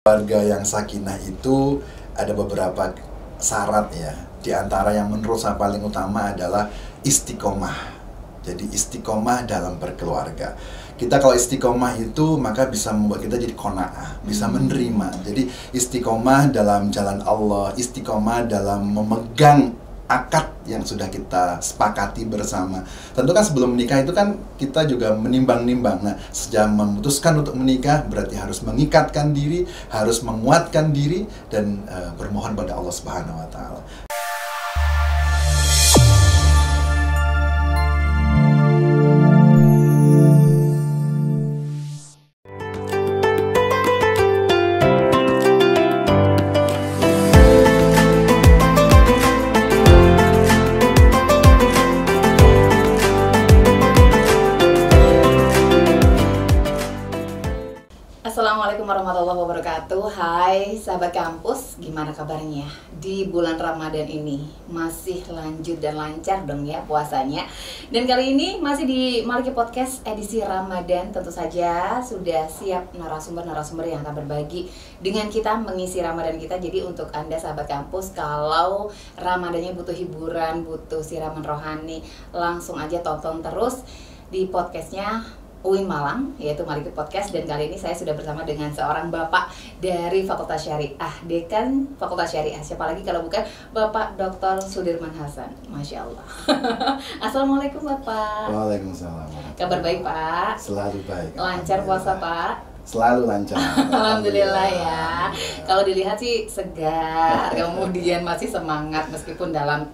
Keluarga yang sakinah itu ada beberapa syarat ya. Di antara yang menurut saya paling utama adalah istiqomah. Jadi istiqomah dalam berkeluarga. Kita kalau istiqomah itu maka bisa membuat kita jadi qanaah, bisa menerima. Jadi istiqomah dalam jalan Allah, istiqomah dalam memegang akad yang sudah kita sepakati bersama. Tentu kan sebelum menikah itu kan kita juga menimbang-nimbang. Nah, sejak memutuskan untuk menikah berarti harus mengikatkan diri, harus menguatkan diri dan bermohon pada Allah Subhanahu wa taala. Assalamualaikum warahmatullahi wabarakatuh. Hai sahabat kampus, gimana kabarnya? Di bulan Ramadan ini masih lanjut dan lancar dong ya puasanya. Dan kali ini masih di Maliki Podcast edisi Ramadan. Tentu saja sudah siap narasumber-narasumber yang akan berbagi dengan kita mengisi Ramadan kita. Jadi untuk Anda sahabat kampus, kalau Ramadannya butuh hiburan, butuh siraman rohani, langsung aja tonton terus di podcastnya UIN Malang, yaitu Maliki Podcast. Dan kali ini saya sudah bersama dengan seorang bapak dari Fakultas Syariah, Dekan Fakultas Syariah. Siapa lagi kalau bukan Bapak Dr. Sudirman Hasan. Masya Allah. Assalamualaikum Bapak. Waalaikumsalam. Kabar baik Pak? Selalu baik. Lancar puasa Pak? Selalu lancar. Alhamdulillah ya. Kalau dilihat sih segar, kemudian masih semangat meskipun dalam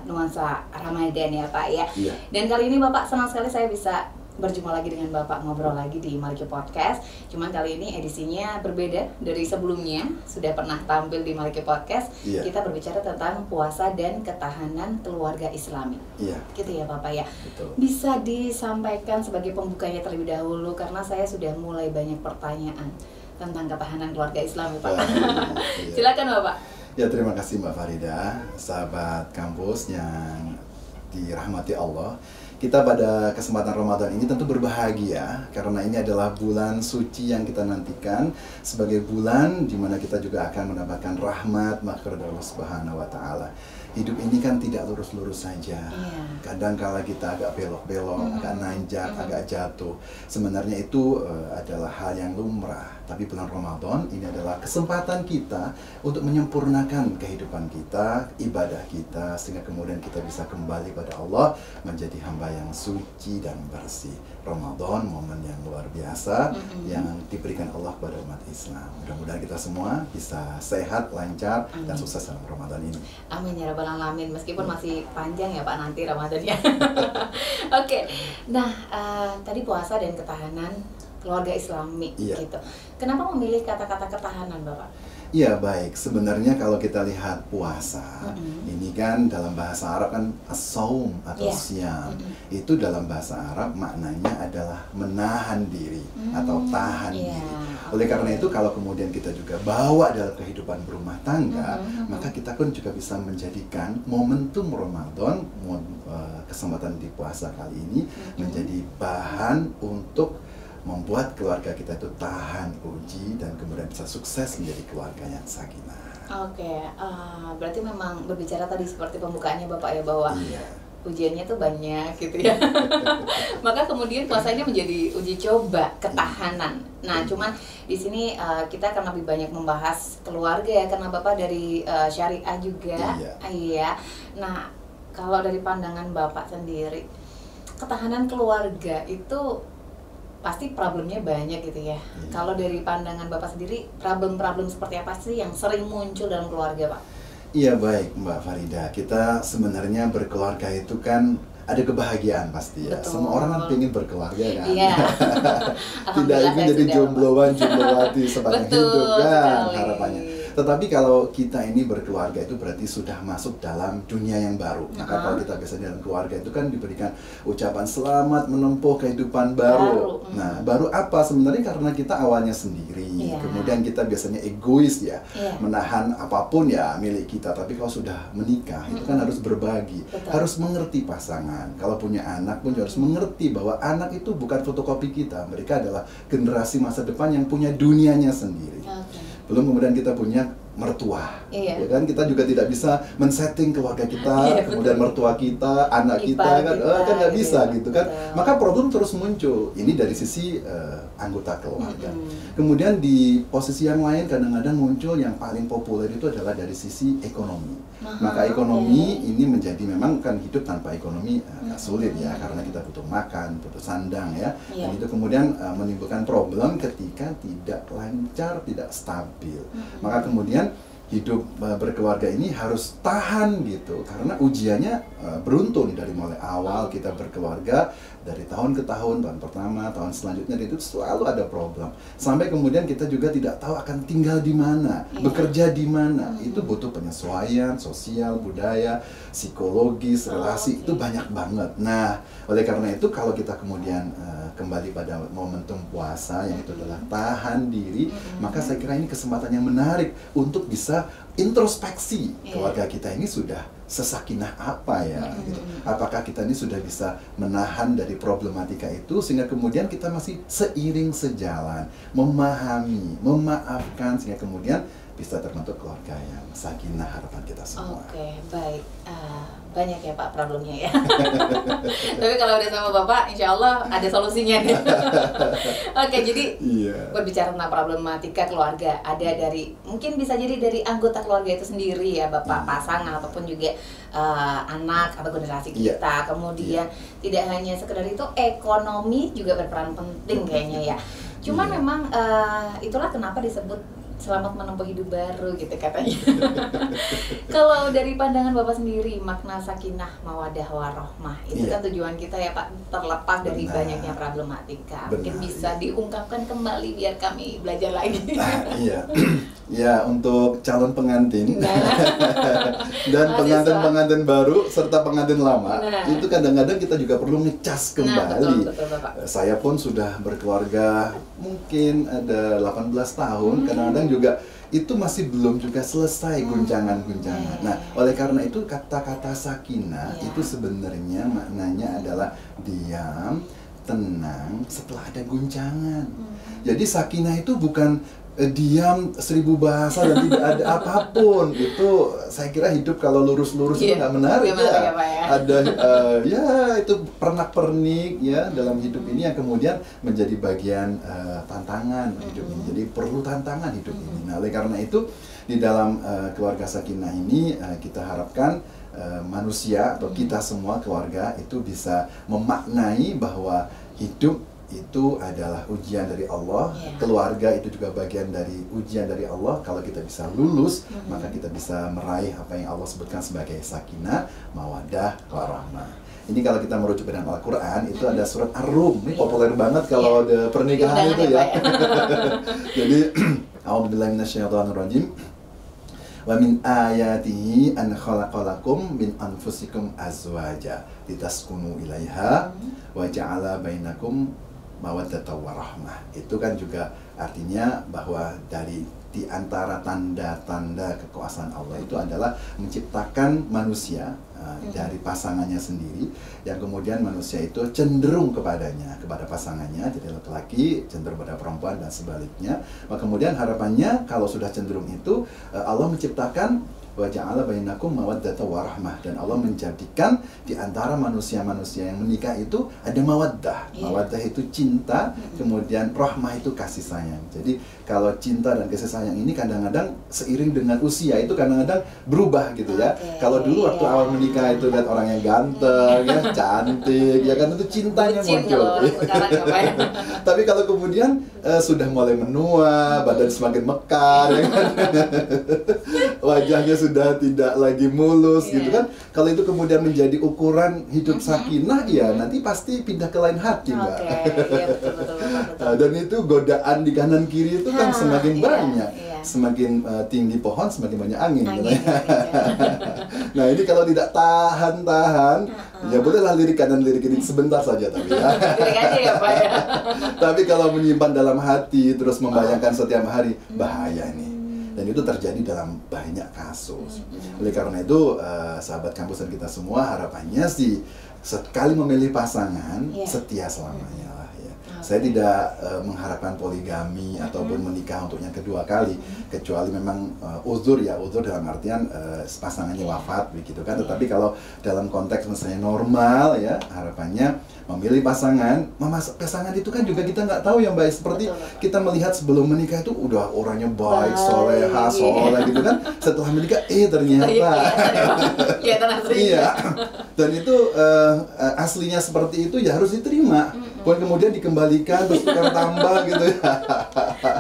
nuansa Ramadan ya Pak ya. Iya. Dan kali ini Bapak, senang sekali saya bisa berjumpa lagi dengan Bapak, ngobrol lagi di Maliki Podcast. Cuman kali ini edisinya berbeda dari sebelumnya. Sudah pernah tampil di Maliki Podcast. Iya. Kita berbicara tentang puasa dan ketahanan keluarga Islami. Iya. Gitu ya Bapak ya. Betul. Bisa disampaikan sebagai pembukanya terlebih dahulu, karena saya sudah mulai banyak pertanyaan tentang ketahanan keluarga Islami Pak. Iya. Silakan Bapak. Ya, terima kasih Mbak Farida, sahabat kampus yang dirahmati Allah. Kita pada kesempatan Ramadan ini tentu berbahagia karena ini adalah bulan suci yang kita nantikan sebagai bulan di mana kita juga akan mendapatkan rahmat maghfirah dari Allah Subhanahu wa taala. Hidup ini kan tidak lurus-lurus saja. Kadang kala kita agak belok-belok, agak nanjak, agak jatuh. Sebenarnya itu adalah hal yang lumrah. Tapi bulan Ramadan ini adalah kesempatan kita untuk menyempurnakan kehidupan kita, ibadah kita, sehingga kemudian kita bisa kembali pada Allah menjadi hamba yang suci dan bersih. Ramadan momen yang luar biasa yang diberikan Allah kepada umat Islam. Mudah-mudahan kita semua bisa sehat, lancar, dan sukses dalam Ramadan ini. Amin ya rabbal alamin. Meskipun masih panjang ya Pak nanti Ramadannya. Oke. Nah, tadi puasa dan ketahanan keluarga Islami gitu. Kenapa memilih kata-kata ketahanan Bapak? Iya, baik. Sebenarnya kalau kita lihat puasa, ini kan dalam bahasa Arab kan as-saum atau siam. Itu dalam bahasa Arab maknanya adalah menahan diri atau tahan diri. Oleh karena itu kalau kemudian kita juga bawa dalam kehidupan berumah tangga, maka kita pun juga bisa menjadikan momentum Ramadan, kesempatan di puasa kali ini menjadi bahan untuk membuat keluarga kita itu tahan uji dan kemudian bisa sukses menjadi keluarga yang sakinah. Oke, berarti memang berbicara tadi seperti pembukaannya Bapak ya, bahwa ujiannya tuh banyak gitu ya. Maka kemudian puasa ini menjadi uji coba ketahanan. Nah, cuman di sini kita akan lebih banyak membahas keluarga ya, karena Bapak dari syariah juga. Iya. Nah, kalau dari pandangan Bapak sendiri, ketahanan keluarga itu pasti problemnya banyak gitu ya. Kalau dari pandangan Bapak sendiri, problem-problem seperti apa sih yang sering muncul dalam keluarga Pak? Iya, baik Mbak Farida. Kita sebenarnya berkeluarga itu kan ada kebahagiaan pasti ya. Betul. Semua orang kan pengen berkeluarga kan. Iya. Tidak ingin jadi jombloan-jomblowati sepanjang hidup kan harapannya. Tetapi kalau kita ini berkeluarga itu berarti sudah masuk dalam dunia yang baru. Maka kalau kita biasanya dalam keluarga itu kan diberikan ucapan selamat menempuh kehidupan baru. Nah, baru apa? Sebenarnya karena kita awalnya sendiri. Kemudian kita biasanya egois ya. Menahan apapun ya milik kita. Tapi kalau sudah menikah itu kan harus berbagi. Harus mengerti pasangan. Kalau punya anak pun harus mengerti bahwa anak itu bukan fotokopi kita. Mereka adalah generasi masa depan yang punya dunianya sendiri. belum kemudian kita punya mertua, ya kan, kita juga tidak bisa men-setting keluarga kita, kemudian mertua kita, anak kita kan, kan nggak bisa gitu kan, maka problem terus muncul. Ini dari sisi anggota keluarga. Kemudian di posisi yang lain kadang-kadang muncul yang paling populer itu adalah dari sisi ekonomi. Maka ekonomi ini menjadi, memang kan hidup tanpa ekonomi sulit ya, karena kita butuh makan, butuh sandang ya, dan itu kemudian menimbulkan problem ketika tidak lancar, tidak stabil. Maka kemudian hidup berkeluarga ini harus tahan gitu, karena ujiannya beruntun dari mulai awal kita berkeluarga, dari tahun ke tahun, tahun pertama, tahun selanjutnya itu selalu ada problem. Sampai kemudian kita juga tidak tahu akan tinggal di mana, bekerja di mana. Itu butuh penyesuaian sosial, budaya, psikologis, relasi, itu banyak banget. Nah, oleh karena itu kalau kita kemudian kembali pada momentum puasa yang itu adalah tahan diri, maka saya kira ini kesempatan yang menarik untuk bisa introspeksi keluarga kita ini sudah sesakinah apa ya gitu. Apakah kita ini sudah bisa menahan dari problematika itu sehingga kemudian kita masih seiring sejalan memahami, memaafkan sehingga kemudian bisa terbentuk keluarga yang sakinah, harapan kita semua. Oke, baik. Banyak ya Pak problemnya ya. Tapi kalau udah sama Bapak, insya Allah ada solusinya nih. Oke, jadi berbicara tentang problematika keluarga, ada dari, mungkin bisa jadi dari anggota keluarga itu sendiri ya, Bapak, pasangan ataupun juga anak atau generasi kita. Kemudian tidak hanya sekedar itu, ekonomi juga berperan penting kayaknya ya. Cuman memang itulah kenapa disebut selamat menempuh hidup baru gitu katanya. Kalau dari pandangan Bapak sendiri, makna sakinah, mawadah, warohmah itu kan tujuan kita ya Pak, terlepas dari banyaknya problematika. Mungkin bisa diungkapkan kembali biar kami belajar lagi. Ya, untuk calon pengantin dan pengantin-pengantin baru serta pengantin lama, itu kadang-kadang kita juga perlu ngecas kembali. Betul, Bapak. Saya pun sudah berkeluarga mungkin ada 18 tahun, kadang-kadang juga itu masih belum juga selesai guncangan-guncangan. Nah, oleh karena itu kata-kata sakinah itu sebenarnya maknanya adalah diam, tenang setelah ada guncangan. Jadi sakinah itu bukan diam 1000 bahasa dan tidak ada apapun. Itu saya kira hidup kalau lurus-lurus itu nggak menarik ya. Ada itu pernak-pernik ya dalam hidup ini yang kemudian menjadi bagian tantangan hidup ini. Jadi perlu tantangan hidup ini. Nah, oleh karena itu di dalam keluarga sakinah ini kita harapkan manusia atau kita semua keluarga itu bisa memaknai bahwa hidup itu adalah ujian dari Allah, keluarga itu juga bagian dari ujian dari Allah. Kalau kita bisa lulus, maka kita bisa meraih apa yang Allah sebutkan sebagai sakinah, mawadah, warahmah. Ini kalau kita merujuk dengan Al-Quran, itu ada surat Ar-Rum. Ini populer banget kalau ada pernikahan itu ya. Jadi, a'udzubillahi minasyaitonirrajim. Wa min ayatihi an khalaqalakum min anfusikum azwaja litaskunu ilaiha wa ja'ala bainakum mawaddatan warahmah. Itu kan juga artinya bahwa dari di antara tanda-tanda kekuasaan Allah itu adalah menciptakan manusia dari pasangannya sendiri, yang kemudian manusia itu cenderung kepadanya, kepada pasangannya, jadi laki-laki cenderung pada perempuan dan sebaliknya. Maka kemudian harapannya kalau sudah cenderung itu Allah menciptakan wa ja'ala bainakum mawaddatan warahmah, dan Allah menjadikan di antara manusia-manusia yang menikah itu ada mawaddah. Mawaddah itu cinta, kemudian rahmah itu kasih sayang. Jadi kalau cinta dan kasih sayang ini kadang-kadang seiring dengan usia itu kadang-kadang berubah gitu ya. Kalau dulu waktu awal menikah itu lihat orang yang ganteng ya, cantik ya kan, itu cintanya muncul. Tapi kalau kemudian sudah mulai menua, badan semakin mekar ya kan. Wajahnya sudah tidak lagi mulus gitu kan. Kalau itu kemudian menjadi ukuran hidup sakinah, ya nanti pasti pindah ke lain hati, Mbak. Betul. Dan itu godaan di kanan kiri itu kan semakin banyak. Semakin tinggi pohon, semakin banyak angin. Nah, ini kalau tidak tahan-tahan, ya bolehlah lirik kanan lirik kiri sebentar saja tapi ya. Lirik aja ya Pak ya. Tapi kalau menyimpan dalam hati terus membayangkan setiap hari, bahaya ini. Dan itu terjadi dalam banyak kasus. Oleh karena itu, sahabat kampus dan kita semua harapannya sih sekali memilih pasangan setia selamanya lah ya. Saya tidak mengharapkan poligami ataupun menikah untuk yang kedua kali, kecuali memang uzur dalam artian pasangannya wafat begitu kan. Tetapi kalau dalam konteks misalnya normal ya, harapannya memilih pasangan itu kan juga kita nggak tahu yang baik, seperti kita melihat sebelum menikah itu udah orangnya baik, soleha, soleh gitu kan, setelah menikah ternyata iya, dan itu aslinya seperti itu ya harus diterima. Kemudian dikembalikan terus tukar tambah gitu ya.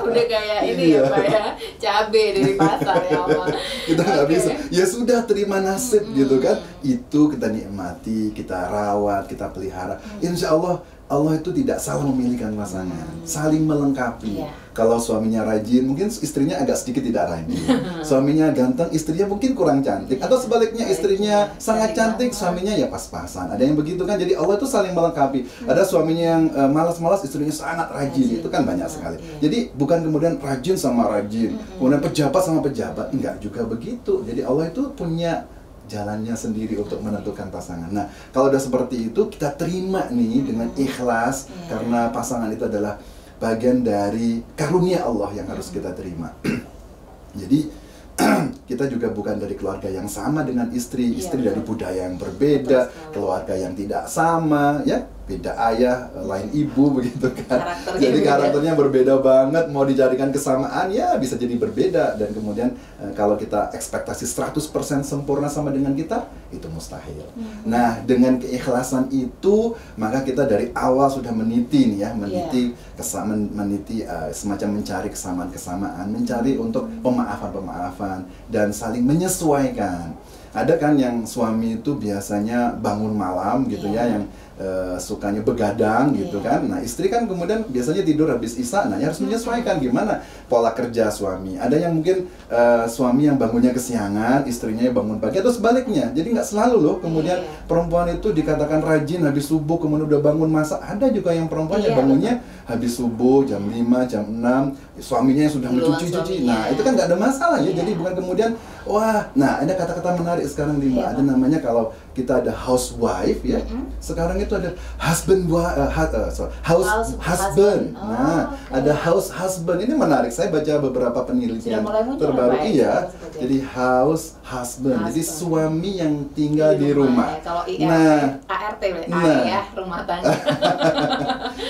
Udah kayak ini ya Pak ya, cabe dari pasar ya Allah. Kita nggak bisa, ya sudah terima nasib gitu kan. Itu kita nikmati, kita rawat, kita pelihara. Insya Allah Allah itu tidak salah memilihkan pasangan, saling melengkapi. Kalau suaminya rajin, mungkin istrinya agak sedikit tidak rajin. Suaminya ganteng, istrinya mungkin kurang cantik. Atau sebaliknya, istrinya sangat cantik, suaminya ya pas-pasan. Ada yang begitu kan, jadi Allah itu saling melengkapi. Ada suaminya yang malas-malas, istrinya sangat rajin. Itu kan banyak sekali. Jadi bukan kemudian rajin sama rajin, kemudian pejabat sama pejabat. Enggak juga begitu. Jadi Allah itu punya jalannya sendiri untuk menentukan pasangan. Nah, kalau udah seperti itu, kita terima nih dengan ikhlas, karena pasangan itu adalah bagian dari karunia Allah yang harus kita terima. Jadi kita juga bukan dari keluarga yang sama dengan istri dari budaya yang berbeda, keluarga yang tidak sama, ya beda ayah, lain ibu begitu kan. Jadi karakternya berbeda banget, mau dicarikan kesamaan ya bisa jadi berbeda, dan kemudian kalau kita ekspektasi 100% sempurna sama dengan kita, itu mustahil. Nah, dengan keikhlasan itu, maka kita dari awal sudah meniti nih ya, meniti kesamaan, meniti semacam mencari kesamaan-kesamaan, mencari untuk pemaafan-pemaafan dan saling menyesuaikan. Ada kan yang suami itu biasanya bangun malam gitu ya, yang sukanya begadang gitu kan. Nah, istri kan kemudian biasanya tidur habis isya. Nah, harus menyesuaikan gimana pola kerja suami. Ada yang mungkin suami yang bangunnya kesiangan, istrinya yang bangun pagi, atau sebaliknya. Jadi nggak selalu loh kemudian perempuan itu dikatakan rajin habis subuh kemudian udah bangun masak. Ada juga yang perempuan yang bangunnya habis subuh jam 5, jam 6, suaminya yang sudah mencuci-cuci. Nah, itu kan nggak ada masalah ya. Jadi bukan kemudian nah ada kata-kata menarik sekarang nih Mbak. Ada namanya, kalau kita ada housewife ya. Sekarang itu ada husband husband. Nah, ada house husband. Ini menarik. Saya baca beberapa penelitian terbaru. Iya. Jadi house husband. Jadi suami yang tinggal di rumah. Kalau ART ya, rumah tangga.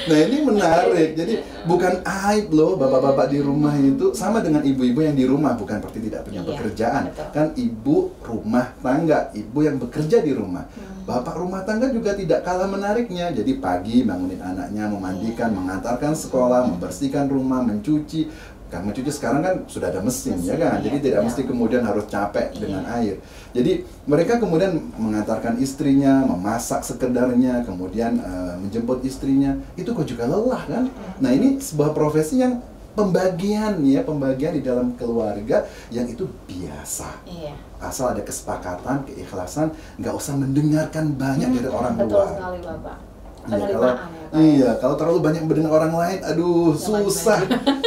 Nah, ini menarik. Jadi bukan aib loh bapak-bapak di rumah itu, sama dengan ibu-ibu yang di rumah, bukan berarti tidak punya pekerjaan. Kan ibu rumah tangga, ibu yang bekerja di rumah. Bapak rumah tangga juga tidak kalah menariknya. Jadi pagi bangunin anaknya, memandikan, mengantarkan sekolah, membersihkan rumah, mencuci. Karena mencuci sekarang kan sudah ada mesin ya kan. Jadi tidak mesti kemudian harus capek dengan air. Jadi mereka kemudian mengantarkan istrinya, memasak sekedarnya, kemudian menjemput istrinya. Itu kok juga lelah kan. Nah, ini sebuah profesi yang pembagian di dalam keluarga yang itu biasa. Asal ada kesepakatan, keikhlasan, nggak usah mendengarkan banyak dari orang luar. Betul sekali Bapak. Kalau terlalu banyak mendengar orang lain, aduh susah.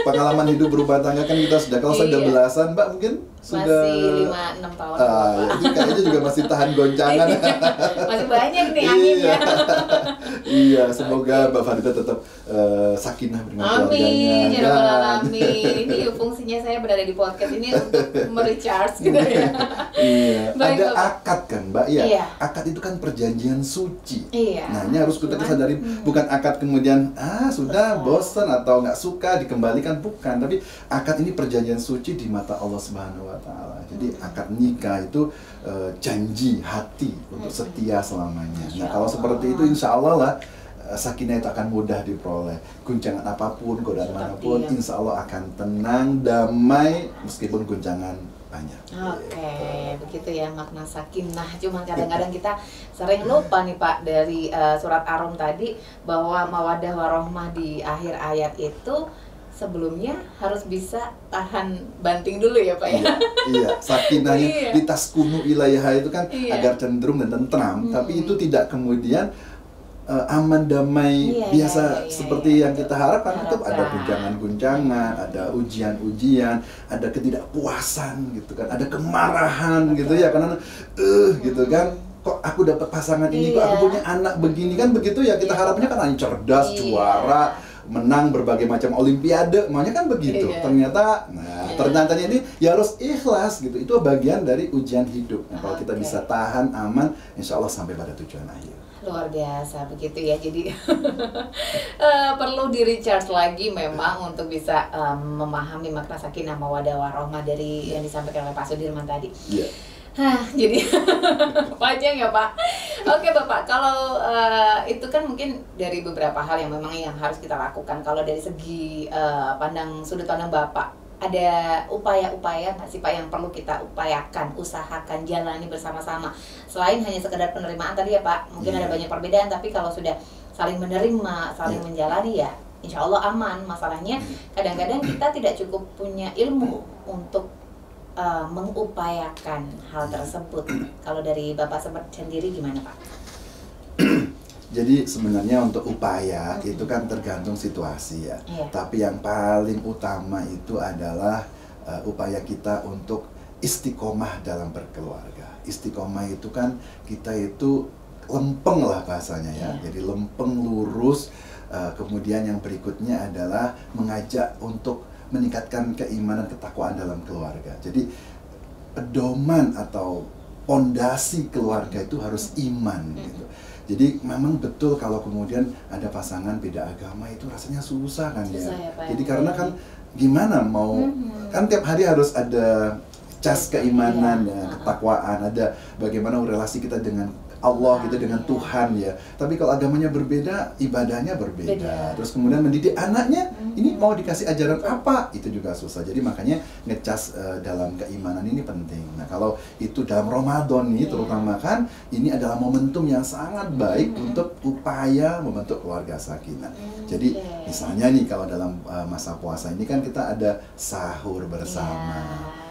Pengalaman hidup berumah tangga kan kita sudah, kalau saya udah belasan Mbak, mungkin sudah masih 5-6 tahun. Itu kayaknya juga masih tahan goncangan. Masih banyak nih anginnya. Iya, semoga Mbak Farida tetap sakinah dengan keluarganya. Amin, ya rabbal alamin. Ini fungsinya saya berada di podcast ini untuk merecharge gitu ya. Iya. Ada akad kan Mbak? Iya. Akad itu kan perjanjian suci. Nah, ini harus kita sadari, bukan akad kemudian sudah bosan atau nggak suka dikembalikan, bukan. Tapi akad ini perjanjian suci di mata Allah Subhanahu wa Ta'ala. Jadi akad nikah itu janji hati untuk setia selamanya. Nah, kalau seperti itu insya Allah lah sakinah itu akan mudah diperoleh. Guncangan apapun, godaan manapun, insya Allah akan tenang, damai, meskipun guncangan banyak. Oke, begitu ya makna sakinah. Cuma kadang-kadang kita sering lupa nih Pak, dari surat Ar-Rum tadi, bahwa mawaddah warohmah di akhir ayat itu sebelumnya harus bisa tahan banting dulu ya Pak ya. Iya, sakinahnya ditaskunu ilayah itu kan agar cenderung dan tentram, tapi itu tidak kemudian aman, damai, biasa seperti yang kita harapkan. Tetap ada guncangan-guncangan, ada ujian-ujian, ada ketidakpuasan gitu kan, ada kemarahan gitu ya, karena gitu kan, kok aku dapat pasangan ini, kok aku punya anak begini kan, begitu ya, kita harapnya kan anak cerdas, juara, menang berbagai macam olimpiade, maunya kan begitu. Iya. Ternyata, ternyata ini ya harus ikhlas gitu. Itu bagian dari ujian hidup. Nah, kalau kita bisa tahan, aman, insya Allah sampai pada tujuan akhir. Luar biasa begitu ya, jadi perlu di recharge lagi memang untuk bisa memahami makna sakinah mawaddah warahmah dari yang disampaikan oleh Pak Sudirman tadi. Iya. Jadi panjang ya Pak. Oke Bapak, kalau itu kan mungkin dari beberapa hal yang memang yang harus kita lakukan. Kalau dari segi sudut pandang Bapak, ada upaya-upaya nggak sih Pak yang perlu kita upayakan, usahakan, jalani bersama-sama selain hanya sekedar penerimaan tadi ya Pak, mungkin ada banyak perbedaan, tapi kalau sudah saling menerima, saling menjalani ya insya Allah aman. Masalahnya kadang-kadang kita tidak cukup punya ilmu untuk mengupayakan hal tersebut. Kalau dari Bapak sendiri gimana Pak? Jadi sebenarnya untuk upaya itu kan tergantung situasi ya. Tapi yang paling utama itu adalah upaya kita untuk istiqomah dalam berkeluarga. Istiqomah itu kan kita itu lempeng lah bahasanya ya. Jadi lempeng lurus. Kemudian yang berikutnya adalah mengajak untuk meningkatkan keimanan ketakwaan dalam keluarga. Jadi pedoman atau pondasi keluarga itu harus iman gitu. Jadi memang betul kalau kemudian ada pasangan beda agama itu rasanya susah kan ya. Jadi karena kan gimana mau kan tiap hari harus ada cas keimanan ya, ketakwaan, ada bagaimana relasi kita dengan Allah gitu, dengan Tuhan ya. Tapi kalau agamanya berbeda, ibadahnya berbeda. Terus kemudian mendidik anaknya, ini mau dikasih ajaran apa? Itu juga susah. Jadi makanya ngecas dalam keimanan ini penting. Nah kalau itu dalam Ramadan nih terutama kan, ini adalah momentum yang sangat baik untuk upaya membentuk keluarga sakinah. Jadi misalnya nih kalau dalam masa puasa ini kan kita ada sahur bersama.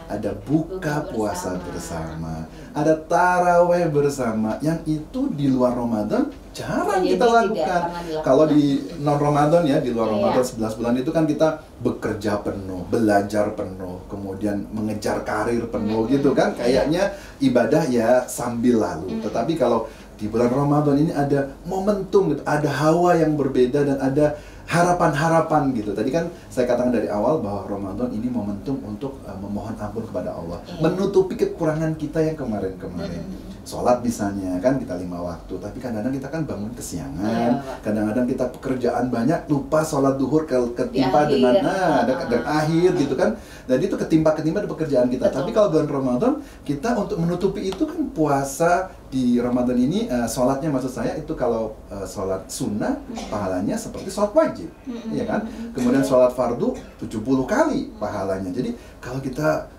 Ada buka puasa bersama, ada taraweh bersama, yang itu di luar Ramadan jarang kita lakukan. Kalau di non Ramadan ya, di luar Ramadan 11 bulan itu kan kita bekerja penuh, belajar penuh, kemudian mengejar karir penuh gitu kan, kayaknya ibadah ya sambil lalu. Tetapi kalau di bulan Ramadan ini ada momentum gitu, ada hawa yang berbeda dan ada harapan-harapan gitu. Tadi kan saya katakan dari awal bahwa Ramadan ini momentum untuk memohon ampun kepada Allah, menutupi kekurangan kita yang kemarin-kemarin. Sholat misalnya kan kita 5 waktu, tapi kadang-kadang kita kan bangun kesiangan, kadang-kadang kita pekerjaan banyak, lupa sholat duhur ketimpa dengan dan akhir gitu kan. Jadi itu ketimpa di pekerjaan kita. Tapi kalau bulan Ramadan kita untuk menutupi itu kan puasa di Ramadan ini, sholatnya maksud saya itu kalau sholat sunnah pahalanya seperti sholat wajib, ya kan? Kemudian sholat fardu 70 kali pahalanya. Jadi kalau kita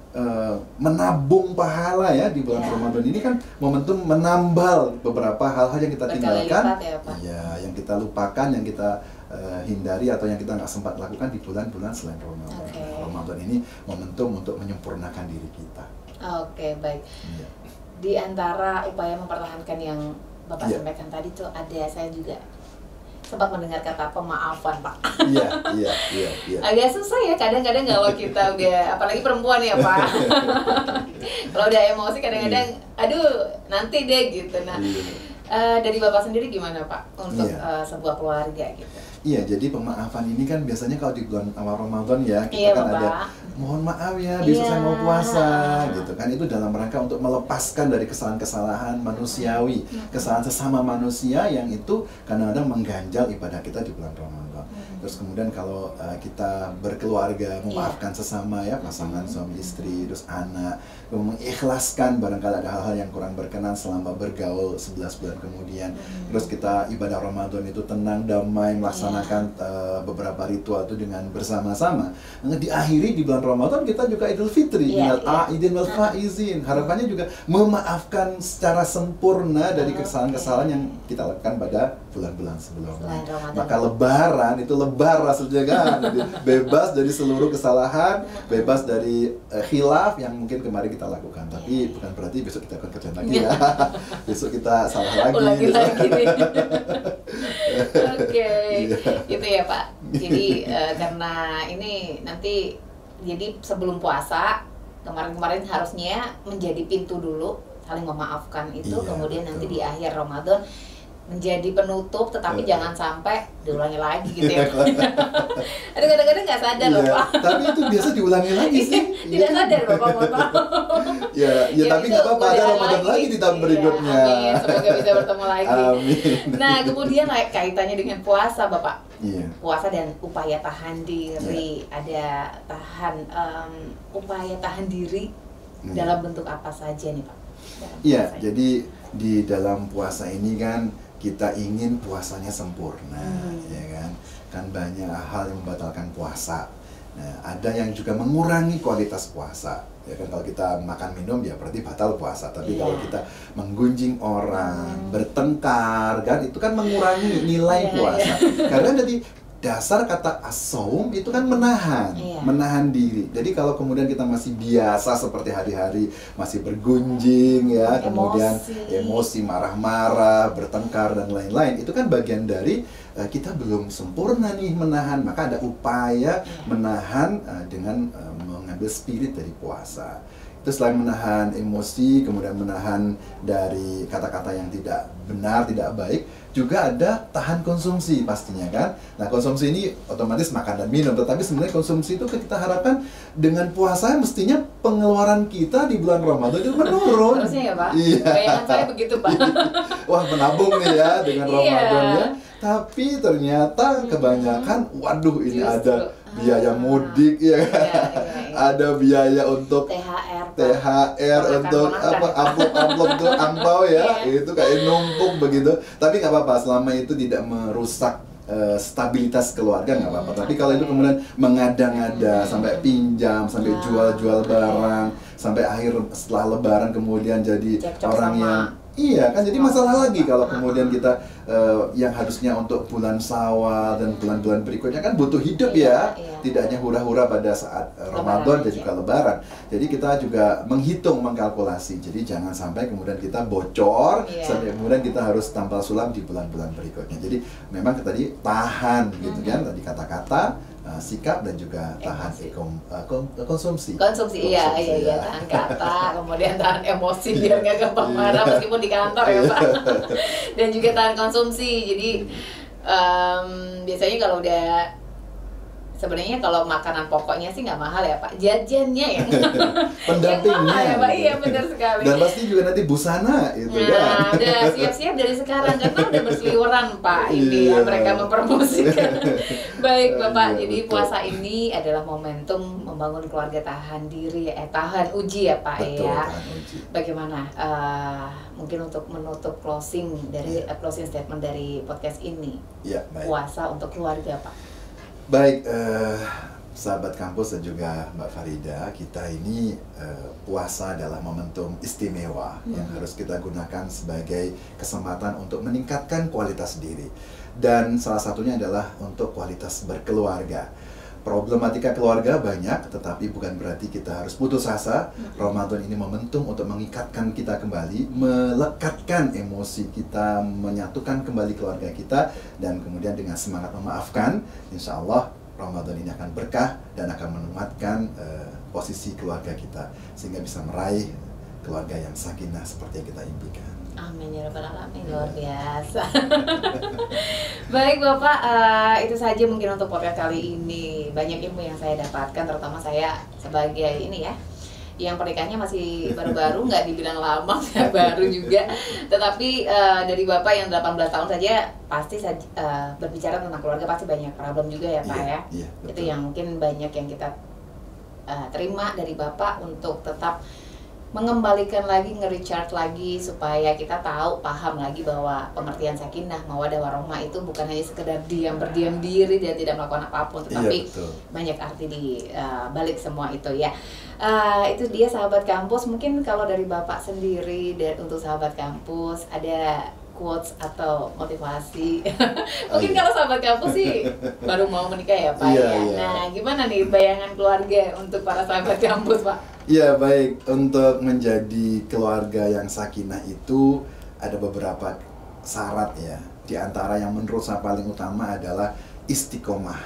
menabung pahala ya di bulan Ramadan ini kan momentum menambal beberapa hal-hal yang kita tinggalkan, yang kita lupakan, yang kita hindari atau yang kita nggak sempat lakukan di bulan-bulan selain Ramadan. Ramadan ini momentum untuk menyempurnakan diri kita. Baik. Di antara upaya mempertahankan yang Bapak sampaikan tadi tuh ada, saya juga sempat mendengar kata pemaafan Pak. Iya. Agak susah ya kadang-kadang kalau kita udah, apalagi perempuan ya Pak. Kalau udah emosi kadang-kadang, aduh nanti deh gitu. Nah, dari Bapak sendiri gimana Pak untuk sebuah keluarga gitu? Iya, jadi pemaafan ini kan biasanya kalau di bulan awal Ramadan ya, kita kan ada mohon maaf ya, besok saya mau puasa gitu kan. Itu dalam rangka untuk melepaskan dari kesalahan-kesalahan manusiawi, kesalahan sesama manusia yang itu kadang-kadang mengganjal ibadah kita di bulan Ramadan. Terus kemudian kalau kita berkeluarga, memaafkan sesama ya, pasangan suami istri, terus anak, mengikhlaskan barangkali ada hal-hal yang kurang berkenan selama bergaul 11 bulan kemudian. Terus kita ibadah Ramadan itu tenang, damai, melaksanakan beberapa ritual itu dengan bersama-sama. Nah, diakhiri di bulan Ramadan kita juga Idul Fitri, Idul wal Faizin. Harapannya juga memaafkan secara sempurna dari kesalahan-kesalahan yang kita lakukan pada bulan-bulan sebelumnya. Maka Lebaran itu lebar rasanya kan, bebas dari seluruh kesalahan, bebas dari khilaf yang mungkin kemarin kita lakukan. Tapi bukan berarti besok kita akan kerjain lagi ya. Besok kita salah lagi. Gitu ya Pak. Jadi karena ini nanti, jadi sebelum puasa kemarin-kemarin harusnya menjadi pintu dulu saling memaafkan itu, kemudian nanti di akhir Ramadan menjadi penutup, tetapi jangan sampai diulangi lagi gitu ya. Ada kadang-kadang nggak sadar loh Pak. Tapi itu biasa diulangi lagi sih. Tidak sadar Bapak, mohon maaf. Ya, tapi nggak apa-apa, ada Ramadan lagi di tahun berikutnya. Amin, semoga bisa bertemu lagi. Amin. Nah, kemudian kaitannya dengan puasa Bapak. Iya. Puasa dan upaya tahan diri, ada upaya tahan diri dalam bentuk apa saja nih Pak? Iya, jadi di dalam puasa ini kan kita ingin puasanya sempurna, ya kan? Kan banyak hal yang membatalkan puasa. Nah, ada yang juga mengurangi kualitas puasa. Ya kan, kalau kita makan minum ya berarti batal puasa. Tapi kalau kita menggunjing orang, bertengkar, kan itu kan mengurangi nilai puasa. Karena dari dasar kata as-shaum itu kan menahan diri. Jadi kalau kemudian kita masih biasa seperti hari-hari masih bergunjing ya, kemudian emosi, marah-marah, bertengkar dan lain-lain, itu kan bagian dari kita belum sempurna nih menahan. Maka ada upaya menahan dengan mengambil spirit dari puasa. Itu selain menahan emosi, kemudian menahan dari kata-kata yang tidak benar, tidak baik, juga ada tahan konsumsi pastinya kan. Nah, konsumsi ini otomatis makan dan minum, tetapi sebenarnya konsumsi itu kita harapkan dengan puasa mestinya pengeluaran kita di bulan Ramadan itu menurun. Harusnya ya Pak? Iya. Bayangan saya begitu Pak. Wah, menabung nih ya dengan Ramadannya. Tapi ternyata kebanyakan, waduh ini ada biaya mudik ya kan? Ada biaya untuk THR untuk amplop tuh angpau ya, itu kayak numpuk begitu. Tapi nggak apa-apa selama itu tidak merusak stabilitas keluarga, nggak apa-apa. Tapi kalau itu kemudian mengada-ngada sampai pinjam, sampai jual-jual barang, sampai akhir setelah Lebaran kemudian jadi orang yang kan jadi masalah lagi kalau kemudian kita yang harusnya untuk bulan Syawal dan bulan-bulan berikutnya kan butuh hidup tidak hanya hura-hura pada saat Ramadan dan juga Lebaran. Jadi kita juga menghitung, mengkalkulasi. Jadi jangan sampai kemudian kita bocor sampai kemudian kita harus tampal sulam di bulan-bulan berikutnya. Jadi memang tadi tahan gitu kan, tadi kata-kata, sikap dan juga tahan konsumsi. Iya, tahan kata, kemudian tahan emosi biar nggak gampang marah meskipun di kantor ya Pak. Dan juga tahan konsumsi. Jadi biasanya kalau udah sebenarnya kalau makanan pokoknya sih nggak mahal ya Pak, jajannya yang pendampingnya ya Pak. Iya benar sekali. Dan pasti juga nanti busana itu udah siap-siap dari sekarang karena udah berseliweran Pak ini ya mereka mempromosikan. Baik Bapak, jadi puasa ini adalah momentum membangun keluarga tahan diri, tahan uji ya Pak. Betul, ya. tahan uji. Bagaimana mungkin untuk menutup closing dari closing statement dari podcast ini, puasa untuk keluarga Pak. Baik, sahabat kampus dan juga Mbak Farida, kita ini puasa adalah momentum istimewa yang harus kita gunakan sebagai kesempatan untuk meningkatkan kualitas diri. Dan salah satunya adalah untuk kualitas berkeluarga. Problematika keluarga banyak, tetapi bukan berarti kita harus putus asa. Ramadan ini momentum untuk mengikatkan kita kembali, melekatkan emosi kita, menyatukan kembali keluarga kita, dan kemudian dengan semangat memaafkan, insya Allah Ramadan ini akan berkah dan akan menguatkan posisi keluarga kita, sehingga bisa meraih keluarga yang sakinah seperti yang kita impikan. Amin ya rabbal alamin, luar biasa. Baik Bapak, itu saja mungkin untuk podcast kali ini. Banyak ilmu yang saya dapatkan, terutama saya sebagai ini ya, yang pernikahannya masih baru-baru, nggak dibilang lama, nggak baru juga. Tetapi dari Bapak yang 18 tahun saja, pasti berbicara tentang keluarga pasti banyak problem juga ya Pak ya. Itu yang mungkin banyak yang kita terima dari Bapak untuk tetap mengembalikan lagi, nge-recharge lagi supaya kita tahu, paham lagi bahwa pengertian sakinah, mawaddah warahmah itu bukan hanya sekedar berdiam diri dan tidak melakukan apapun, tetapi banyak arti di balik semua itu ya. Itu dia sahabat kampus. Mungkin kalau dari Bapak sendiri dan untuk sahabat kampus ada quotes atau motivasi. Mungkin kalau sahabat kampus sih baru mau menikah ya Pak ya. Nah, gimana nih bayangan keluarga untuk para sahabat kampus Pak? Ya baik, untuk menjadi keluarga yang sakinah itu ada beberapa syarat ya. Di antara yang menurut saya paling utama adalah istiqomah.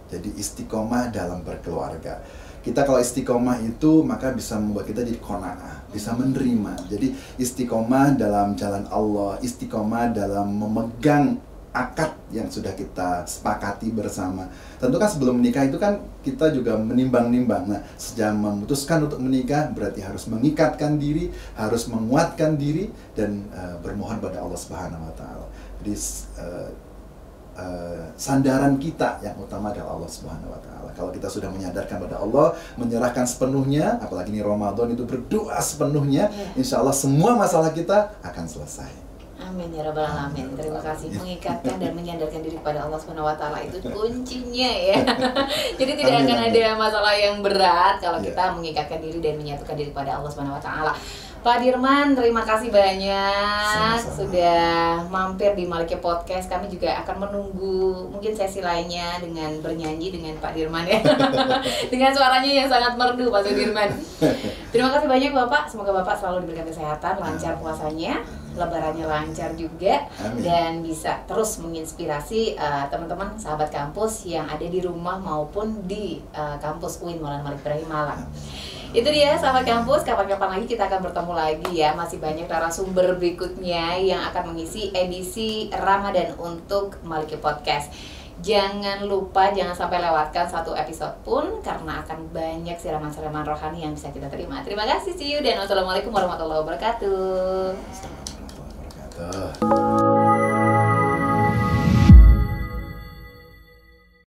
Jadi istiqomah dalam berkeluarga. Kita kalau istiqomah itu maka bisa membuat kita jadi qanaah, bisa menerima. Jadi istiqomah dalam jalan Allah, istiqomah dalam memegang akad yang sudah kita sepakati bersama. Tentu kan sebelum menikah itu kan kita juga menimbang-nimbang. Nah, sejak memutuskan untuk menikah berarti harus mengikatkan diri, harus menguatkan diri dan bermohon pada Allah Subhanahu wa taala. Jadi sandaran kita yang utama adalah Allah Subhanahu wa taala. Kalau kita sudah menyadarkan pada Allah, menyerahkan sepenuhnya, apalagi ini Ramadan itu berdoa sepenuhnya, insya Allah semua masalah kita akan selesai. Amin ya rabbal alamin. Terima kasih. Mengikatkan dan menyadarkan diri kepada Allah Subhanahu wa taala itu kuncinya ya. Jadi tidak akan ada masalah yang berat kalau kita mengikatkan diri dan menyatukan diri kepada Allah Subhanahu wa taala. Pak Dirman, terima kasih banyak. Sama-sama. Sudah mampir di Malikia Podcast. Kami juga akan menunggu mungkin sesi lainnya dengan bernyanyi dengan Pak Dirman ya. Dengan suaranya yang sangat merdu Pak Dirman. Terima kasih banyak Bapak. Semoga Bapak selalu diberikan kesehatan, lancar puasanya, lebarannya lancar juga. Amin. Dan bisa terus menginspirasi teman-teman sahabat kampus yang ada di rumah maupun di kampus UIN Maulana Malik Ibrahim Malang. Itu dia sahabat kampus, kapan-kapan lagi kita akan bertemu lagi ya. Masih banyak narasumber berikutnya yang akan mengisi edisi Ramadan untuk Malikia Podcast. Jangan lupa, jangan sampai lewatkan satu episode pun, karena akan banyak siraman-siraman rohani yang bisa kita terima. Terima kasih, see you, dan wassalamualaikum warahmatullahi wabarakatuh. Assalamualaikum warahmatullahi wabarakatuh.